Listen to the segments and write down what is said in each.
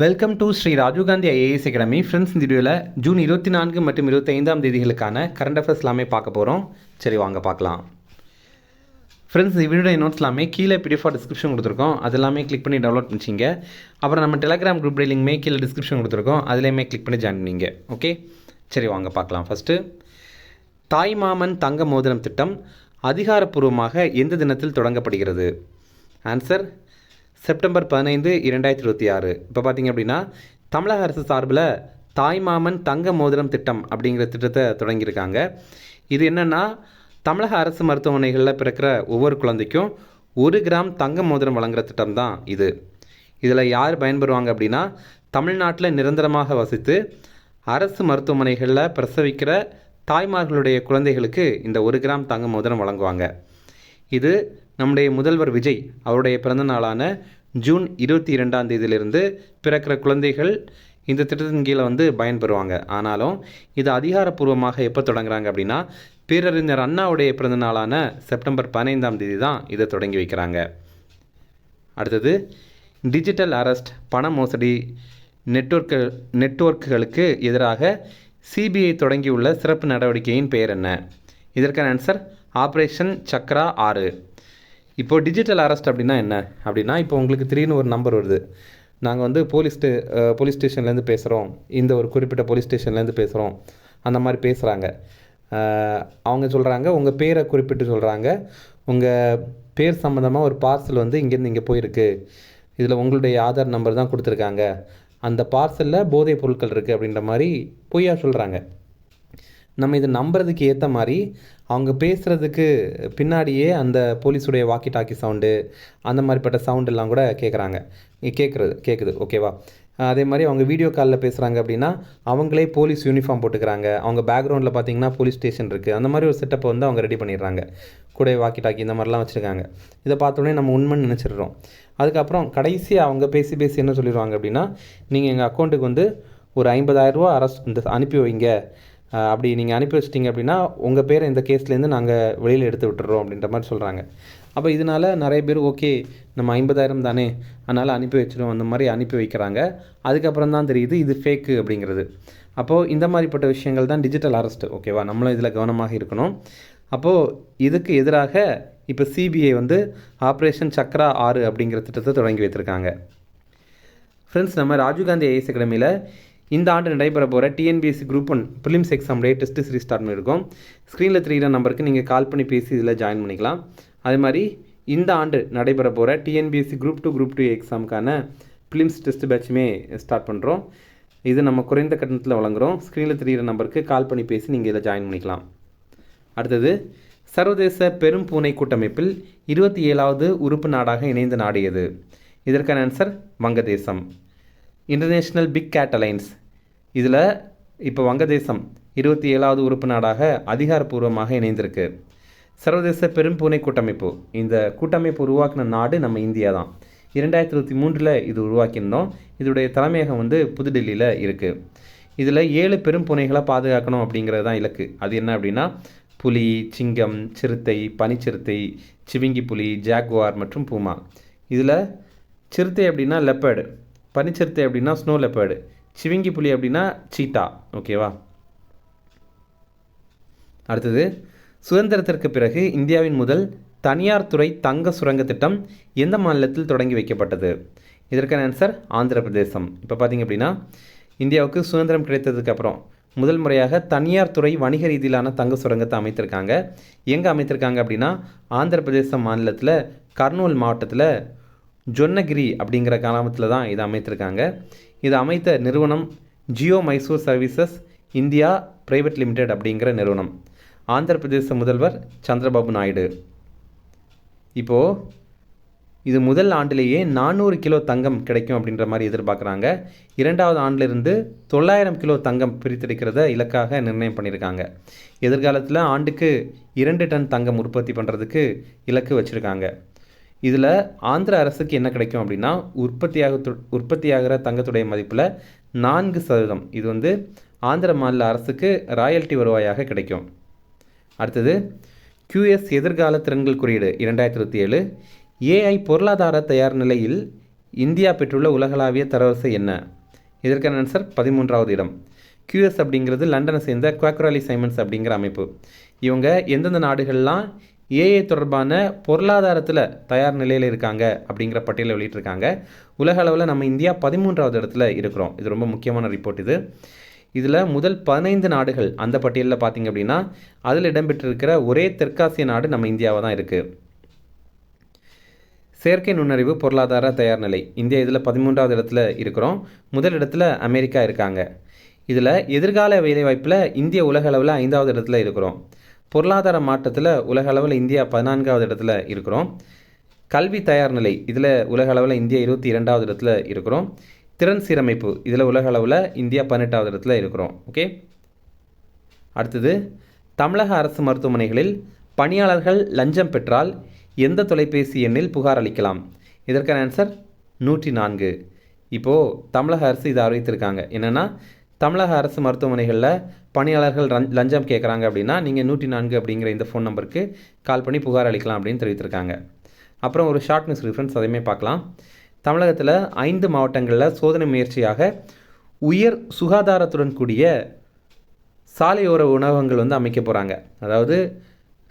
Welcome to Shri Rajiv Gandhi IAS academy. Friends, இந்த வீடியோவில் June 24 மற்றும் 25 தேதிகளுக்கான கரண்ட் அஃபேர்ஸ் எல்லாமே பார்க்க போகிறோம். சரி, வாங்க பார்க்கலாம். ஃப்ரெண்ட்ஸ், இந்த வீடியோட நோட்ஸ் எல்லாமே கீழே பிடிஎஃப் டிஸ்கிரிப்ஷன் கொடுத்துருக்கோம். அது எல்லாமே கிளிக் பண்ணி டவுன்லோட் பண்ணிச்சிங்க. அப்புறம் நம்ம டெலிகிராம் குரூப் லிங்க்மே கீழே டிஸ்கிரிப்ஷன் கொடுத்துருக்கோம். அதுலேயுமே கிளிக் பண்ணி ஜாயின் பண்ணிங்க. ஓகே, சரி வாங்க பார்க்கலாம். ஃபஸ்ட்டு, தாய்மாமன் தங்க மோதிரம் திட்டம் அதிகாரப்பூர்வமாக எந்த தினத்தில் தொடங்கப்படுகிறது? Answer September 15, 2026. இப்போ பார்த்தீங்க அப்படின்னா தமிழக அரசு சார்பில் தாய்மாமன் தங்க மோதிரம் திட்டம் அப்படிங்கிற திட்டத்தை தொடங்கியிருக்காங்க. இது என்னென்னா, தமிழக அரசு மருத்துவமனைகளில் பிறக்கிற ஒவ்வொரு குழந்தைக்கும் 1 கிராம் தங்க மோதிரம் வழங்குகிற திட்டம் தான் இது. இதில் யார் பயன்பெறுவாங்க அப்படின்னா, தமிழ்நாட்டில் நிரந்தரமாக வசித்து அரசு மருத்துவமனைகளில் பிரசவிக்கிற தாய்மார்களுடைய குழந்தைகளுக்கு இந்த 1 கிராம் தங்க மோதிரம் வழங்குவாங்க. இது நம்முடைய முதல்வர் விஜய் அவருடைய பிறந்த நாளான ஜூன் 22ஆம் தேதியிலிருந்து பிறக்கிற குழந்தைகள் இந்த திட்டத்தின் கீழே பயன்பெறுவாங்க. ஆனாலும் இது அதிகாரப்பூர்வமாக எப்போ தொடங்குறாங்க அப்படின்னா, பேரறிஞர் அண்ணாவுடைய பிறந்த நாளான செப்டம்பர் 15ஆம் தேதி தான் இதை தொடங்கி வைக்கிறாங்க. அடுத்தது, டிஜிட்டல் அரெஸ்ட் பண மோசடி நெட்வொர்க்குகளுக்கு எதிராக சிபிஐ தொடங்கியுள்ள சிறப்பு நடவடிக்கையின் பெயர் என்ன? இதற்கான ஆன்சர் ஆப்ரேஷன் சக்ரா 6. இப்போது டிஜிட்டல் அரெஸ்ட் அப்படின்னா என்ன அப்படின்னா, இப்போ உங்களுக்கு திடீர்னு ஒரு நம்பர் வருது, நாங்கள் போலீஸ் ஸ்டேஷன்லேருந்து பேசுகிறோம், இந்த ஒரு குறிப்பிட்ட போலீஸ் ஸ்டேஷன்லேருந்து பேசுகிறோம், அந்த மாதிரி பேசுகிறாங்க. அவங்க சொல்கிறாங்க, உங்கள் பேரை குறிப்பிட்டு சொல்கிறாங்க, உங்கள் பேர் சம்மந்தமாக ஒரு பார்சல் இங்கேருந்து இங்கே போயிருக்கு, இதில் உங்களுடைய ஆதார் நம்பர் தான் கொடுத்துருக்காங்க, அந்த பார்சலில் போதைப் பொருட்கள் இருக்குது அப்படின்ற மாதிரி பொய்யா சொல்கிறாங்க. நம்ம இதை நம்புறதுக்கு ஏற்ற மாதிரி அவங்க பேசுகிறதுக்கு பின்னாடியே அந்த போலீஸுடைய வாக்கி டாக்கி சவுண்டு, அந்த மாதிரிப்பட்ட சவுண்டெல்லாம் கூட கேட்குது. ஓகேவா? அதே மாதிரி அவங்க வீடியோ காலில் பேசுகிறாங்க அப்படின்னா அவங்களே போலீஸ் யூனிஃபார்ம் போட்டுக்கிறாங்க, அவங்க பேக்ரவுண்டில் பார்த்தீங்கன்னா போலீஸ் ஸ்டேஷன் இருக்குது, அந்த மாதிரி ஒரு செட்டப்பை அவங்க ரெடி பண்ணிடுறாங்க, கூட வாக்கி டாக்கி இந்த மாதிரிலாம் வச்சுருக்காங்க. இதை பார்த்தோன்னே நம்ம உண்மைன்னு நினச்சிடுறோம். அதுக்கப்புறம் கடைசியாக அவங்க பேசி என்ன சொல்லிடுவாங்க அப்படின்னா, நீங்கள் எங்கள் அக்கௌண்ட்டுக்கு ஒரு 50,000 ரூபா அனுப்பி வைங்க, அப்படி நீங்கள் அனுப்பி வச்சிட்டிங்க அப்படின்னா உங்கள் பேரை இந்த கேஸ்லேருந்து நாங்கள் வெளியில் எடுத்து விட்டுறோம் அப்படின்ற மாதிரி சொல்கிறாங்க. அப்போ இதனால் நிறைய பேர் ஓகே, நம்ம 50,000 தானே, அதனால் அனுப்பி வச்சிடும், அந்த மாதிரி அனுப்பி வைக்கிறாங்க. அதுக்கப்புறம் தான் தெரியுது இது ஃபேக்கு அப்படிங்கிறது. அப்போது இந்த மாதிரிப்பட்ட விஷயங்கள் தான் டிஜிட்டல் அரெஸ்ட். ஓகேவா? நம்மளும் இதில் கவனமாக இருக்கணும். அப்போது இதுக்கு எதிராக இப்போ சிபிஐ ஆப்ரேஷன் சக்ரா 6 அப்படிங்கிற திட்டத்தை தொடங்கி வைத்திருக்காங்க. ஃப்ரெண்ட்ஸ், நம்ம ராஜீவ் காந்தி ஐஏஎஸ் அகாடமியில் இந்த ஆண்டு நடைபெற போகிற டிஎன்பிஎஸ்சி குரூப் 1 ப்ரிலிம்ஸ் எக்ஸாமுடைய டெஸ்ட் சீரிஸ் ஸ்டார்ட் பண்ணியிருக்கோம். ஸ்க்ரீனில் தெரிகிற நம்பருக்கு நீங்கள் கால் பண்ணி பேசி இதில் ஜாயின் பண்ணிக்கலாம். அதே மாதிரி இந்த ஆண்டு நடைபெற போகிற டிஎன்பிஎஸ்சி குரூப் 2 எக்ஸாமுக்கான ப்ரிலிம்ஸ் டெஸ்ட் பேட்சுமே ஸ்டார்ட் பண்ணுறோம். இது நம்ம குறைந்த கட்டணத்தில் வழங்குகிறோம். ஸ்க்ரீனில் தெரிகிற நம்பருக்கு கால் பண்ணி பேசி நீங்கள் இதில் ஜாயின் பண்ணிக்கலாம். அடுத்தது, சர்வதேச பெரும் பூனை கூட்டமைப்பில் 27வது உறுப்பு நாடாக இணைந்த நாடு எது? இதற்கான ஆன்சர் வங்கதேசம். இன்டர்நேஷ்னல் பிக் கேட் அலைன்ஸ், இதில் இப்போ வங்கதேசம் 27வது உறுப்பு நாடாக அதிகாரப்பூர்வமாக இணைந்திருக்கு. சர்வதேச பெரும் பூனை கூட்டமைப்பு, இந்த கூட்டமைப்பு உருவாக்கின நாடு நம்ம இந்தியா தான். 2023 இது உருவாக்கியிருந்தோம். இதோடைய தலைமையகம் புதுடெல்லியில் இருக்குது. இதில் 7 பெரும் பூனைகளை பாதுகாக்கணும் அப்படிங்கிறது தான் இலக்கு. அது என்ன அப்படின்னா, புலி, சிங்கம், சிறுத்தை, பனிச்சிறுத்தை, சிவிங்கி புலி, ஜாக்வார் மற்றும் பூமா. இதில் சிறுத்தை அப்படின்னா லெப்பர்டு, பனிச்சிறுத்தை அப்படின்னா ஸ்னோ லெப்பர்டு, சிவிங்கி புலி அப்படின்னா சீட்டா. ஓகேவா? அடுத்தது, சுதந்திரத்திற்கு பிறகு இந்தியாவின் முதல் தனியார் துறை தங்க சுரங்க திட்டம் எந்த மாநிலத்தில் தொடங்கி வைக்கப்பட்டது? இதற்கான ஆன்சர் ஆந்திர பிரதேசம். இப்போ பார்த்திங்க அப்படின்னா, இந்தியாவுக்கு சுதந்திரம் கிடைத்ததுக்கு அப்புறம் முதல் முறையாக தனியார் துறை வணிக ரீதியிலான தங்க சுரங்கத்தை அமைத்திருக்காங்க. எங்கே அமைத்திருக்காங்க அப்படின்னா, ஆந்திர பிரதேசம் மாநிலத்தில் கர்னூல் மாவட்டத்தில் ஜொன்னகிரி அப்படிங்கிற கிராமத்தில் தான் இதை அமைத்திருக்காங்க. இதை அமைத்த நிறுவனம் Jio Mysore services India private limited அப்படிங்கிற நிறுவனம். ஆந்திர பிரதேச முதல்வர் சந்திரபாபு நாயுடு. இப்போது இது முதல் ஆண்டிலேயே 400 கிலோ தங்கம் கிடைக்கும் அப்படின்ற மாதிரி எதிர்பார்க்குறாங்க. 2வது ஆண்டிலிருந்து 900 கிலோ தங்கம் பிரித்தெடுக்கிறத இலக்காக நிர்ணயம் பண்ணியிருக்காங்க. எதிர்காலத்தில் ஆண்டுக்கு 2 டன் தங்கம் உற்பத்தி பண்ணுறதுக்கு இலக்கு வச்சுருக்காங்க. இதில் ஆந்திர அரசுக்கு என்ன கிடைக்கும் அப்படின்னா, உற்பத்தியாகிற தங்கத்துடைய மதிப்பில் 4%. இது ஆந்திர மாநில அரசுக்கு ராயல்ட்டி வருவாயாக கிடைக்கும். அடுத்தது, QS எதிர்கால திறன்கள் குறியீடு 2027 AI பொருளாதார தயார் நிலையில் இந்தியா பெற்றுள்ள உலகளாவிய தரவரிசை என்ன? இதற்கான ஆன்சர் 13வது இடம். QS அப்படிங்கிறது லண்டனை சேர்ந்த குவாக்ராலி சைமன்ஸ் அப்படிங்கிற அமைப்பு. இவங்க எந்தெந்த நாடுகள்லாம் ஏஐ தொடர்பான பொருளாதாரத்தில் தயார் நிலையில் இருக்காங்க அப்படிங்கிற பட்டியலை வெளியிட்டிருக்காங்க. உலக அளவில் நம்ம இந்தியா 13வது இடத்துல இருக்கிறோம். இது ரொம்ப முக்கியமான ரிப்போர்ட் இது. இதில் முதல் 15 நாடுகள் அந்த பட்டியலில் பார்த்திங்க அப்படின்னா அதில் இடம்பெற்றிருக்கிற ஒரே தெற்காசிய நாடு நம்ம இந்தியாவை தான் இருக்குது. செயற்கை நுண்ணறிவு பொருளாதார தயார் நிலை, இந்தியா இதில் 13வது இடத்துல இருக்கிறோம். முதல் இடத்துல அமெரிக்கா இருக்காங்க. இதில் எதிர்கால வேலைவாய்ப்பில் இந்திய உலக அளவில் 5வது இடத்துல இருக்கிறோம். பொருளாதார மாற்றத்தில் உலக அளவில் இந்தியா 14வது இடத்துல இருக்கிறோம். கல்வி தயார் நிலை, இதில் உலக அளவில் இந்தியா 22வது இடத்துல இருக்கிறோம். திறன் சீரமைப்பு, இதில் உலக அளவில் இந்தியா 18வது இடத்துல இருக்கிறோம். ஓகே, அடுத்தது தமிழக அரசு மருத்துவமனைகளில் பணியாளர்கள் லஞ்சம் பெற்றால் எந்த தொலைபேசி எண்ணில் புகார் அளிக்கலாம்? இதற்கான ஆன்சர் 104. இப்போது தமிழக அரசு இதை அறிவித்திருக்காங்க. என்னென்னா, தமிழக அரசு மருத்துவமனைகளில் பணியாளர்கள் லஞ்சம் கேட்குறாங்க அப்படின்னா நீங்கள் 104 அப்படிங்கிற இந்த ஃபோன் நம்பருக்கு கால் பண்ணி புகார் அளிக்கலாம் அப்படின்னு தெரிவித்திருக்காங்க. அப்புறம் ஒரு ஷார்ட் நியூஸ் ரிஃபரன்ஸ் அதையுமே பார்க்கலாம். தமிழகத்தில் 5 மாவட்டங்களில் சோதனை முயற்சியாக உயர் சுகாதாரத்துடன் கூடிய சாலையோர உணவகங்கள் அமைக்க போகிறாங்க. அதாவது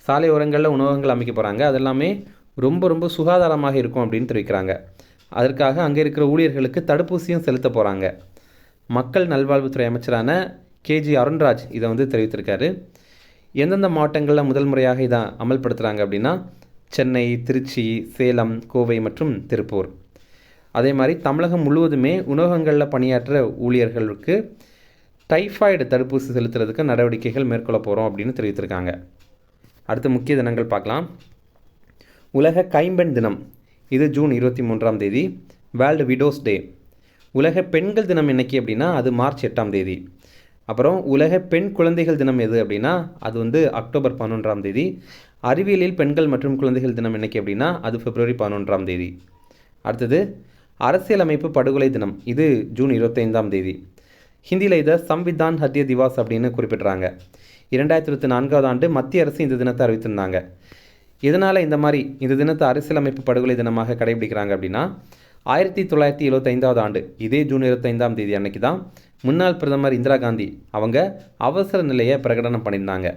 சாலையோரங்களில் உணவகங்கள் அமைக்க போகிறாங்க. அது எல்லாமே ரொம்ப சுகாதாரமாக இருக்கும் அப்படின்னு தெரிவிக்கிறாங்க. அதற்காக அங்கே இருக்கிற ஊழியர்களுக்கு தடுப்பூசியும் செலுத்த போகிறாங்க. மக்கள் நல்வாழ்வுத்துறை அமைச்சரான KG அருண்ராஜ் இதை தெரிவித்திருக்காரு. எந்தெந்த மாவட்டங்களில் முதல் முறையாக இதை அமல்படுத்துகிறாங்க அப்படின்னா சென்னை, திருச்சி, சேலம், கோவை மற்றும் திருப்பூர். அதே மாதிரி தமிழகம் முழுவதுமே உணவகங்களில் பணியாற்ற ஊழியர்களுக்கு டைஃபாய்டு தடுப்பூசி செலுத்துறதுக்கு நடவடிக்கைகள் மேற்கொள்ள போகிறோம் அப்படின்னு தெரிவித்திருக்காங்க. அடுத்த முக்கிய தினங்கள் பார்க்கலாம். உலக கைம்பெண் தினம், இது ஜூன் 23ஆம் தேதி. வேர்ல்டு விடோஸ் டே. உலக பெண்கள் தினம் என்னைக்கு அப்படின்னா அது மார்ச் 8ஆம் தேதி. அப்புறம் உலக பெண் குழந்தைகள் தினம் எது அப்படின்னா அது அக்டோபர் 11ஆம் தேதி. அறிவியலில் பெண்கள் மற்றும் குழந்தைகள் தினம் என்னைக்கு அப்படின்னா அது பிப்ரவரி 11ஆம் தேதி. அடுத்தது அரசியலமைப்பு படுகொலை தினம், இது ஜூன் 25ஆம் தேதி. ஹிந்தியில் இதை சம்விதான் ஹத்ய திவாஸ் அப்படின்னு குறிப்பிட்றாங்க. 2024ஆவது ஆண்டு மத்திய அரசு இந்த தினத்தை அறிவித்திருந்தாங்க. இதனால் இந்த தினத்தை அரசியலமைப்பு படுகொலை தினமாக கடைபிடிக்கிறாங்க அப்படின்னா 1975ஆவது ஆண்டு இதே ஜூன் 25ஆம் தேதி அன்னைக்கு தான் முன்னாள் பிரதமர் இந்திரா காந்தி அவங்க அவசர நிலையை பிரகடனம் பண்ணியிருந்தாங்க.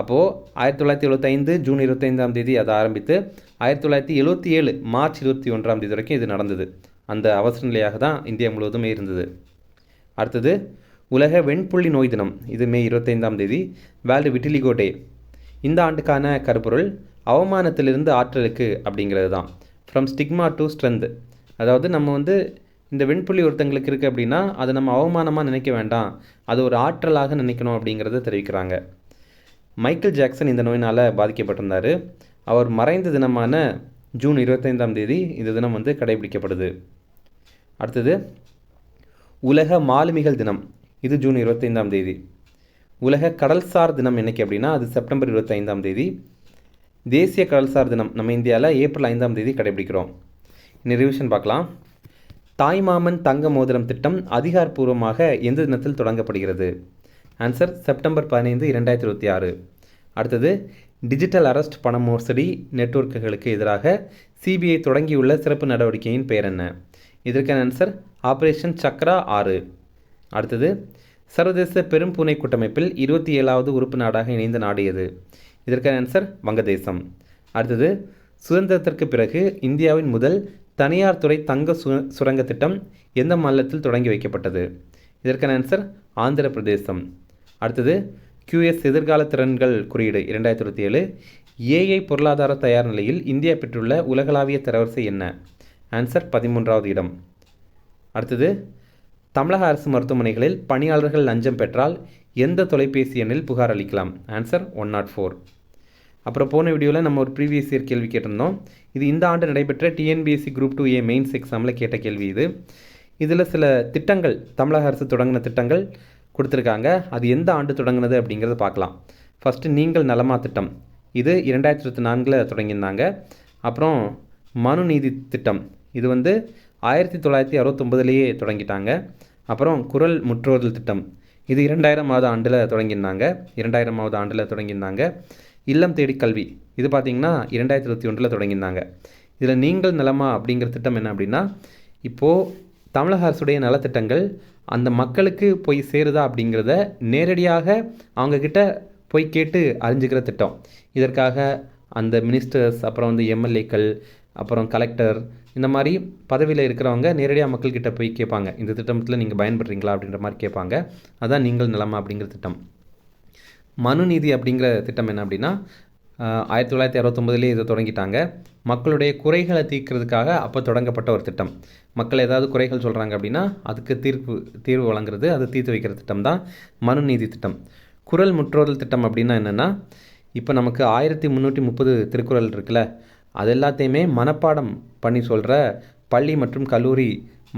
அப்போது 1975 ஜூன் 25ஆம் தேதி அதை ஆரம்பித்து 1977 மார்ச் 21ஆம் தேதி வரைக்கும் இது நடந்தது. அந்த அவசர நிலையாக தான் இந்தியா முழுவதுமே இருந்தது. அடுத்தது உலக வெண்புள்ளி நோய் தினம், இது மே 25ஆம் தேதி. வேர்ல்டு விட்டிலிகோ டே. இந்த ஆண்டுக்கான கருப்பொருள் அவமானத்திலிருந்து ஆற்றலுக்கு அப்படிங்கிறது தான். From stigma to strength. அதாவது நம்ம இந்த வெண்புள்ளி ஒருத்தங்களுக்கு இருக்குது அப்படின்னா அதை நம்ம அவமானமாக நினைக்க வேண்டாம், அது ஒரு ஆற்றலாக நினைக்கணும் அப்படிங்கிறத தெரிவிக்கிறாங்க. மைக்கேல் ஜாக்சன் இந்த நோயினால் பாதிக்கப்பட்டிருந்தார். அவர் மறைந்த தினமான ஜூன் 25ஆம் தேதி இந்த தினம் கடைபிடிக்கப்படுது. அடுத்தது உலக மாலுமிகள் தினம், இது ஜூன் 25ஆம் தேதி. உலக கடல்சார் தினம் என்னைக்கு அப்படின்னா அது செப்டம்பர் 25ஆம் தேதி. தேசிய கடல்சார் தினம் நம்ம இந்தியாவில் ஏப்ரல் 5ஆம் தேதி கடைபிடிக்கிறோம். இன்னும் ரிவிஷன் பார்க்கலாம். தாய்மாமன் தங்க மோதிரம் திட்டம் அதிகாரப்பூர்வமாக எந்த தினத்தில் தொடங்கப்படுகிறது? Answer September 15, 2026. அடுத்தது டிஜிட்டல் அரெஸ்ட் பண மோசடி நெட்வொர்க்குகளுக்கு எதிராக CBI தொடங்கியுள்ள சிறப்பு நடவடிக்கையின் பெயர் என்ன? இதற்கான ஆன்சர் ஆபரேஷன் சக்ரா 6. அடுத்தது சர்வதேச பெரும் பூனை கூட்டமைப்பில் 27வது உறுப்பு நாடாக இணைந்த நாடு எது? இதற்கான ஆன்சர் வங்கதேசம். அடுத்தது சுதந்திரத்திற்கு பிறகு இந்தியாவின் முதல் தனியார் துறை தங்க சுரங்க திட்டம் எந்த மாநிலத்தில் தொடங்கி வைக்கப்பட்டது? இதற்கான ஆன்சர் ஆந்திர பிரதேசம். அடுத்தது QS எதிர்கால திறன்கள் குறியீடு 2027 AI பொருளாதார தயார் நிலையில் இந்தியா பெற்றுள்ள உலகளாவிய தரவரிசை என்ன? ஆன்சர் 13வது இடம். அடுத்தது தமிழக அரசு மருத்துவமனைகளில் பணியாளர்கள் லஞ்சம் பெற்றால் எந்த தொலைபேசி எண்ணில் புகார் அளிக்கலாம்? ஆன்சர் 104. அப்புறம் போன வீடியோவில் நம்ம ஒரு ப்ரீவியஸ் இயர் கேள்வி கேட்டிருந்தோம். இது இந்த ஆண்டு நடைபெற்ற TNPSC Group 2A மெயின்ஸ் எக்ஸாமில் கேட்ட கேள்வி இது. இதில் சில திட்டங்கள் தமிழக அரசு தொடங்கின திட்டங்கள் கொடுத்துருக்காங்க. அது எந்த ஆண்டு தொடங்கினது அப்படிங்கிறத பார்க்கலாம். ஃபஸ்ட்டு நீங்கள் நலமா திட்டம், இது 2024 தொடங்கியிருந்தாங்க. அப்புறம் மனு நீதி திட்டம், இது 1969லேயே தொடங்கிட்டாங்க. அப்புறம் குரல் முற்றோதல் திட்டம், இது 2000வது ஆண்டில் தொடங்கியிருந்தாங்க. இல்லம் தேடி கல்வி, இது பார்த்திங்கன்னா 2021 தொடங்கியிருந்தாங்க. இதில் நீங்கள் நலமா அப்படிங்கிற திட்டம் என்ன அப்படின்னா இப்போது தமிழக அரசுடைய நலத்திட்டங்கள் அந்த மக்களுக்கு போய் சேருதா அப்படிங்கிறத நேரடியாக அவங்கக்கிட்ட போய் கேட்டு அறிஞ்சிக்கிற திட்டம். இதற்காக அந்த மினிஸ்டர்ஸ், அப்புறம் வந்து எம்எல்ஏக்கள், அப்புறம் கலெக்டர், இந்த மாதிரி பதவியில் இருக்கிறவங்க நேரடியாக மக்கள்கிட்ட போய் கேட்பாங்க, இந்த திட்டத்தில் நீங்கள் பயன்படுறீங்களா அப்படின்ற மாதிரி கேட்பாங்க. அதான் நீங்கள் நலமா அப்படிங்கிற திட்டம். மனுநீதி அப்படிங்கிற திட்டம் என்ன அப்படின்னா 1969 இதை தொடங்கிட்டாங்க. மக்களுடைய குறைகளை தீர்க்கிறதுக்காக அப்போ தொடங்கப்பட்ட ஒரு திட்டம். மக்கள் ஏதாவது குறைகள் சொல்கிறாங்க அப்படின்னா அதுக்கு தீர்வு வழங்குறது, அதை தீர்த்து வைக்கிற திட்டம் தான் மனுநீதி திட்டம். குறள் முற்றோதல் திட்டம் அப்படின்னா என்னென்னா, இப்போ நமக்கு 1330 திருக்குறள் இருக்குல்ல, அது எல்லாத்தையுமே மனப்பாடம் பண்ணி சொல்கிற பள்ளி மற்றும் கல்லூரி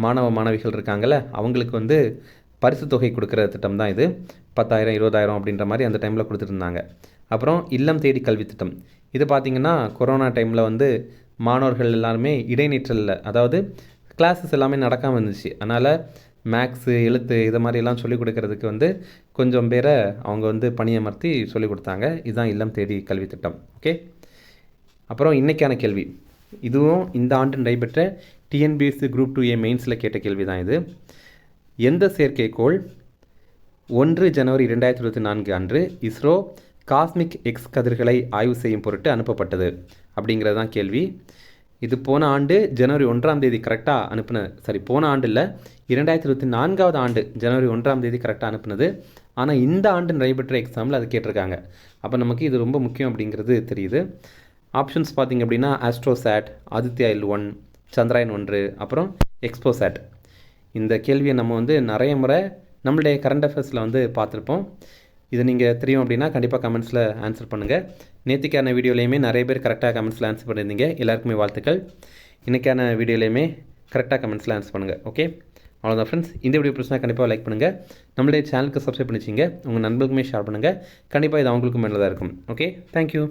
மாணவ மாணவிகள் இருக்காங்கள்ல, அவங்களுக்கு வந்து பரிசு தொகை கொடுக்குற திட்டம் தான் இது. 10,000 20,000 அப்படின்ற மாதிரி அந்த டைமில் கொடுத்துருந்தாங்க. அப்புறம் இல்லம் தேடி கல்வி திட்டம். இது பார்த்திங்கன்னா கொரோனா டைமில் வந்து மாணவர்கள் எல்லாருமே இடைநிற்றலில், அதாவது கிளாஸஸ் எல்லாமே நடக்காமல் இருந்துச்சு. அதனால் மேக்ஸு, எழுத்து இதை மாதிரிலாம் சொல்லிக் கொடுக்கறதுக்கு வந்து கொஞ்சம் பேரை அவங்க வந்து பணியமர்த்தி சொல்லிக் கொடுத்தாங்க. இதுதான் இல்லம் தேடி கல்வி திட்டம். ஓகே, அப்புறம் இன்றைக்கான கேள்வி, இதுவும் இந்த ஆண்டு நடைபெற்ற டிஎன்பிஎஸ்சி குரூப் 2A மெயின்ஸில் கேட்ட கேள்வி தான் இது. எந்த செயற்கைக்கோள் 1 ஜனவரி 2024 அன்று இஸ்ரோ காஸ்மிக் எக்ஸ் கதிர்களை ஆய்வு செய்யும் பொருட்டு அனுப்பப்பட்டது அப்படிங்கிறது தான் கேள்வி. இது போன ஆண்டு ஜனவரி 1 கரெக்டாக போன ஆண்டு இல்லை, 2024 ஆண்டு ஜனவரி 1 கரெக்டாக அனுப்புனது. ஆனால் இந்த ஆண்டு நடைபெற்ற எக்ஸாமில் அது கேட்டிருக்காங்க. அப்போ நமக்கு இது ரொம்ப முக்கியம் அப்படிங்கிறது தெரியுது. ஆப்ஷன்ஸ் பார்த்திங்க அப்படின்னா ஆஸ்ட்ரோசாட், ஆதித்யா L1, சந்திராயன் 1, அப்புறம் எக்ஸ்போசாட். இந்த கேள்வியை நம்ம வந்து நிறைய முறை நம்மளுடைய கரண்ட் அஃபேர்ஸில் வந்து பார்த்துருப்போம். இது நீங்கள் தெரியும் அப்படின்னா கண்டிப்பாக கமெண்ட்ஸில் ஆன்சர் பண்ணுங்கள். நேற்றுக்கான வீடியோலையுமே நிறைய பேர் கரெக்டாக கமெண்ட்ஸில் ஆன்சர் பண்ணியிருந்தீங்க, எல்லாருக்குமே வாழ்த்துக்கள். இன்றைக்கான வீடியோலையுமே கரெக்டாக கமெண்ட்ஸில் ஆன்சர் பண்ணுங்கள். ஓகே, அவ்வளோதான் ஃப்ரெண்ட்ஸ். இந்த வீடியோ பிடிச்சா கண்டிப்பாக லைக் பண்ணுங்கள். நம்மளுடைய சேனலுக்கு சப்ஸ்கிரைப் பண்ணிச்சிங்க, உங்கள் நண்பர்களுக்குமே ஷேர் பண்ணுங்கள். கண்டிப்பாக இது அவங்களுக்கும் நல்லதாக இருக்கும். Okay, thank you.